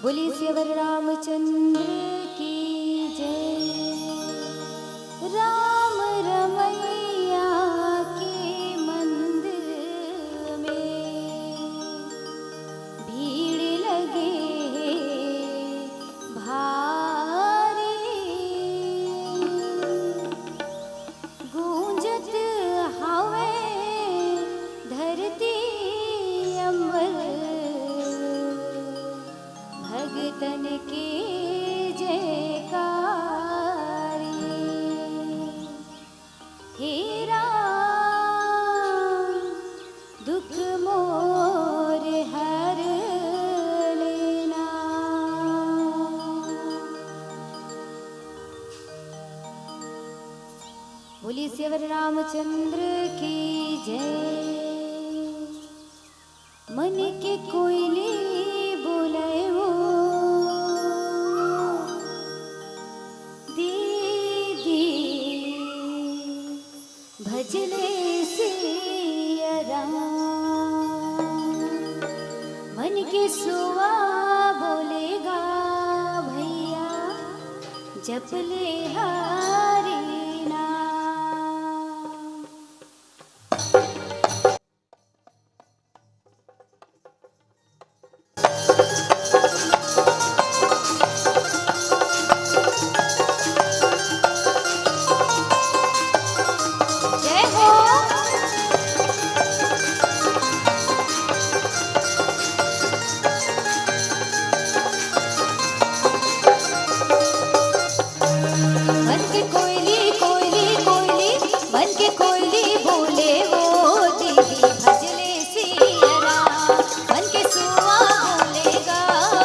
बोली श्री रामचंद्र की जय। राम रमैया के मंदिर में भीड़ लगे भारी, गूंजत हवे धरती अम्बर, भगतन की जयकारी। हे राम दुख मोर हर लेना। बोली श्री रामचंद्र की जय। मन के कोयले बोले वो दीदी, भजले सिया राम। मन के सुआ बोलेगा भैया, जपले हरि नाम। जय हो। मन के कोयली कोयली कोयली, मन के कोयली बोले वो दीदी, भजले सिया राम। मन के सुआ बोलेगा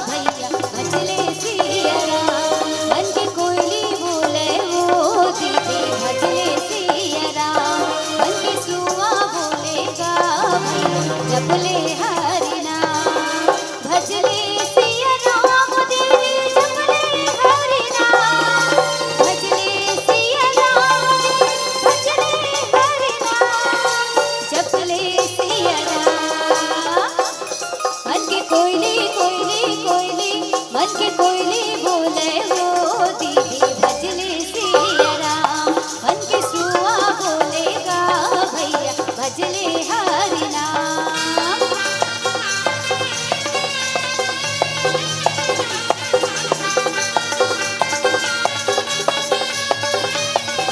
भैया, भजले सिया राम। मन के कोयली बोले वो दीदी, भजले सिया राम। मन के सुआ बोलेगा भैया, जपले हरि नाम। भजले सिया राम दीदी, जपले हरि नाम। भजले सिया राम दीदी, भजले हरि नाम। जपले सिया राम। मन के कोयली कोयली कोयली, मन के कोयली बोले वो दीदी, भजले सिया राम। मन के सुआ बोलेगा भैया, भजले हरि नाम।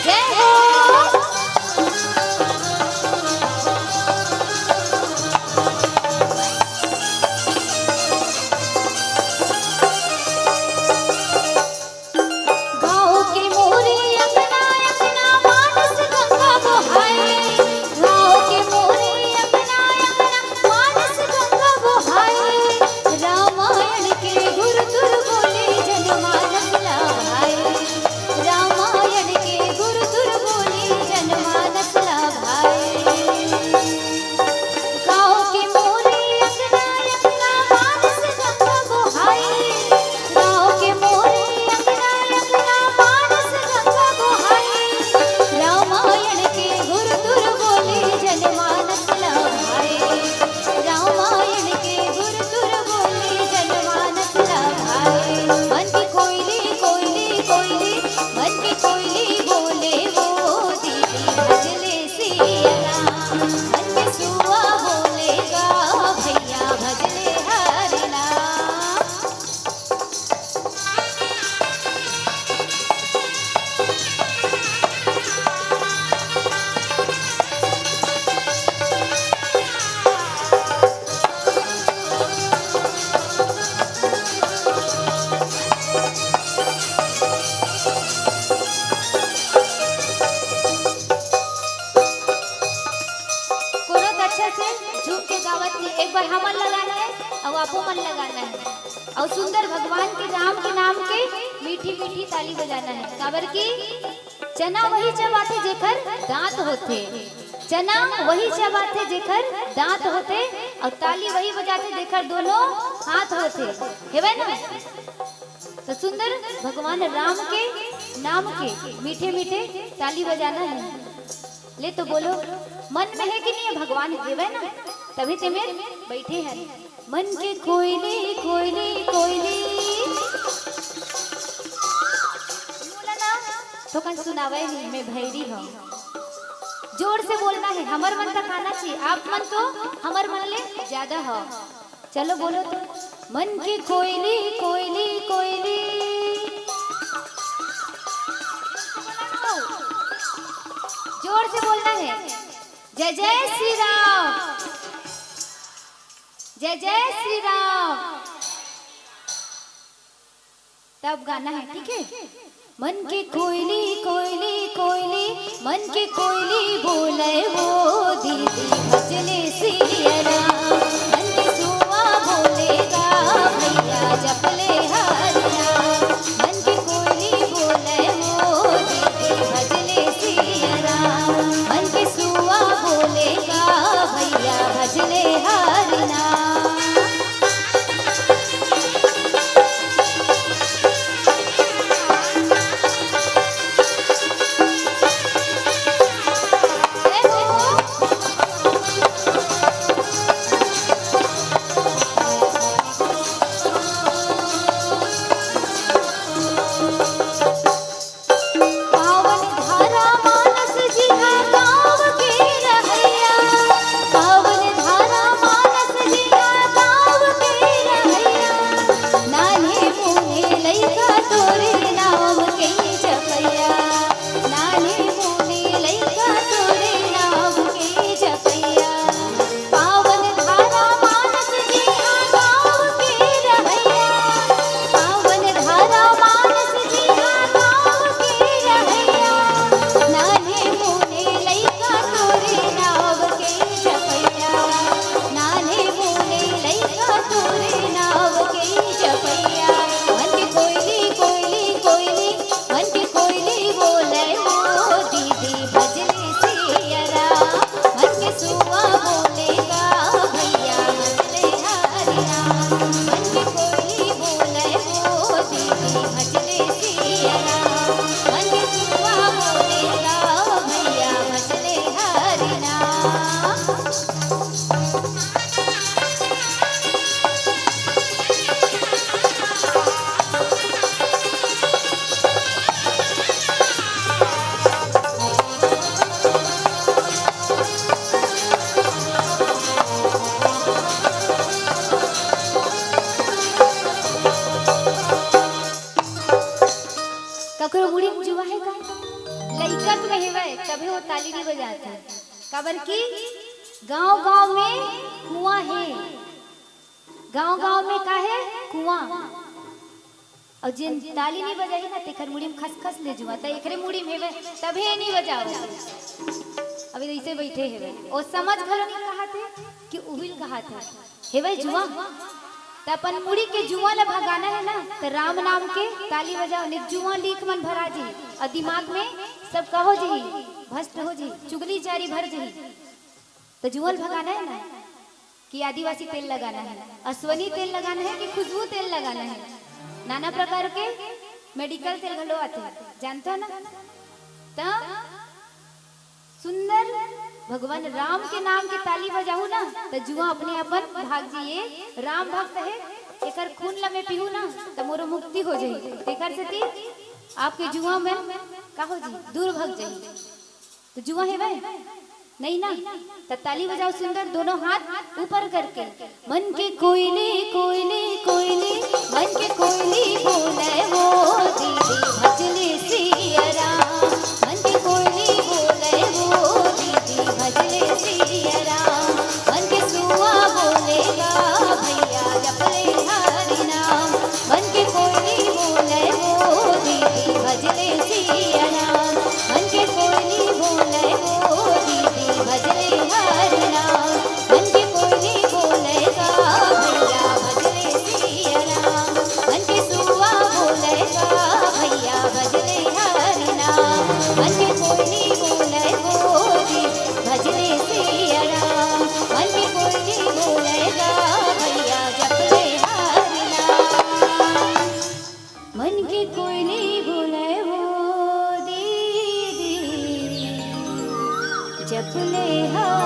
जय हो। गाँव के मोरे अपना अपना मानस गंगा बहाए। गाँव के मोरे अपना अपना मानस गंगा बहाए। रामायण के गुरु तुर बोले जनमानस लाभाए। रामायण के गुरु तुर बोले जनमानस लाभाए। गाँव के मोरे अपना अपना मानस गंगा बहाए। गाँव के मोरे अपना अपना मानस गंगा बहाए। रामायण के गुरु तुर बोले जनमानस लाभाए। रामायण के गुरु तुर बोले जनमानस लाभाए। मन की कोयली कोयली कोयली, मन की कोयली बोले वो दीदी, भजले सिया राम। मन के सुआ बोलेगा भैया, भजले हरि नाम। कोरत अच्छा से झूम के गावत में एक बार हमन लगाना है और आपो मन लगाना है, और सुंदर भगवान के राम के नाम के मीठी मीठी ताली बजाना है। काबर की चना वही चबाथे जेकर दांत होते, चना वही चबाथे जेकर दांत होते, और ताली वही बजाते जेकर दोनों हाथ होते, हेवे ना। तो सुंदर भगवान राम के नाम के मीठे मीठे ताली बजाना है। ले तो बोलो, मन में है कि नहीं है भगवान देवे ना, तभी ते में बैठे हैं। मन के कोयली कोयली कोयली तो कन सुनावे नहीं मैं भैरी हूँ। जोर से बोलना है, हमर मन तक आना चाहिए। आप मन तो हमर मन ले ज्यादा हो। चलो बोलो तो। मन की कोयली कोयली कोयली, जोर से बोलना है। जय जय श्री राम, जय जय श्री राम, तब गाना है, ठीक है। मन की कोयली कोयली कोयली, मन की कोयली बोले वो दीदी भजले सिया राम। मन की सुआ बोलेगा भैया जपले हरि नाम। मन की कोयली बोले वो दीदी भजले सिया राम। मन की सुआ बोलेगा भैया भजले हरि नाम। तभी वो ताली नहीं बजाते। काबर की गांव गांव में कुआं है, गांव गांव में का है कुआं। और जिन ताली नहीं बजाई ना तेखर मुड़ी में खसखस ले जुआ त एकरे मुड़ी में हेवे तभी नहीं बजाओ। अभी ऐसे बैठे हेवे और समझ घलो नहीं कहा थे कि उबिल कहा था हेवे जुआ। त अपन मुड़ी के जुआ ला भगाना है ना तो राम नाम के ताली बजाओ। नहीं जुआ लीक मन भरा जी और दिमाग में सब कहो जी भ्रष्ट हो जी, चुगली जारी भर जी। तो जुअल भगाना है ना कि आदिवासी तेल लगाना है, अश्वनी तेल लगाना है कि खुशबू तेल लगाना है। नाना प्रकार के मेडिकल तेल घलो आते हैं, जानते हो ना। तो सुंदर भगवान राम के नाम के ताली बजाऊ ना तो जुआ अपने अपन भाग जिए। राम भक्त है एकर खून ला में पीहू ना तो मोरो मुक्ति हो जाई। एकर से आपके जुआ में कहो जी दूर भग जाई। तो जुआ है भाई नहीं ना तो ताली बजाओ सुंदर, दोनों हाथ ऊपर करके। मन के कोयले कोयले कोयले, मन के कोयले बोले वो दीदी भजले सिया राम। मन के कोयले बोले वो दीदी भजले सिया राम। मन के सुआ बोलेगा भैया जपले हरि नाम। मन के कोयले बोले वो दीदी भजले सिया राम। मन के कोयले बोले वो दीदी भजले हरि नाम। मन के कोयले बोलेगा भैया भजले सिया राम। मन के सुआ बोलेगा भैया भजले हरि नाम। मन के कोयले बोले वो दीदी भजले सिया राम। मन के कोयले बोलेगा भैया जपले हरि नाम। मन के कोयले बोले वो दीदी जपले हरि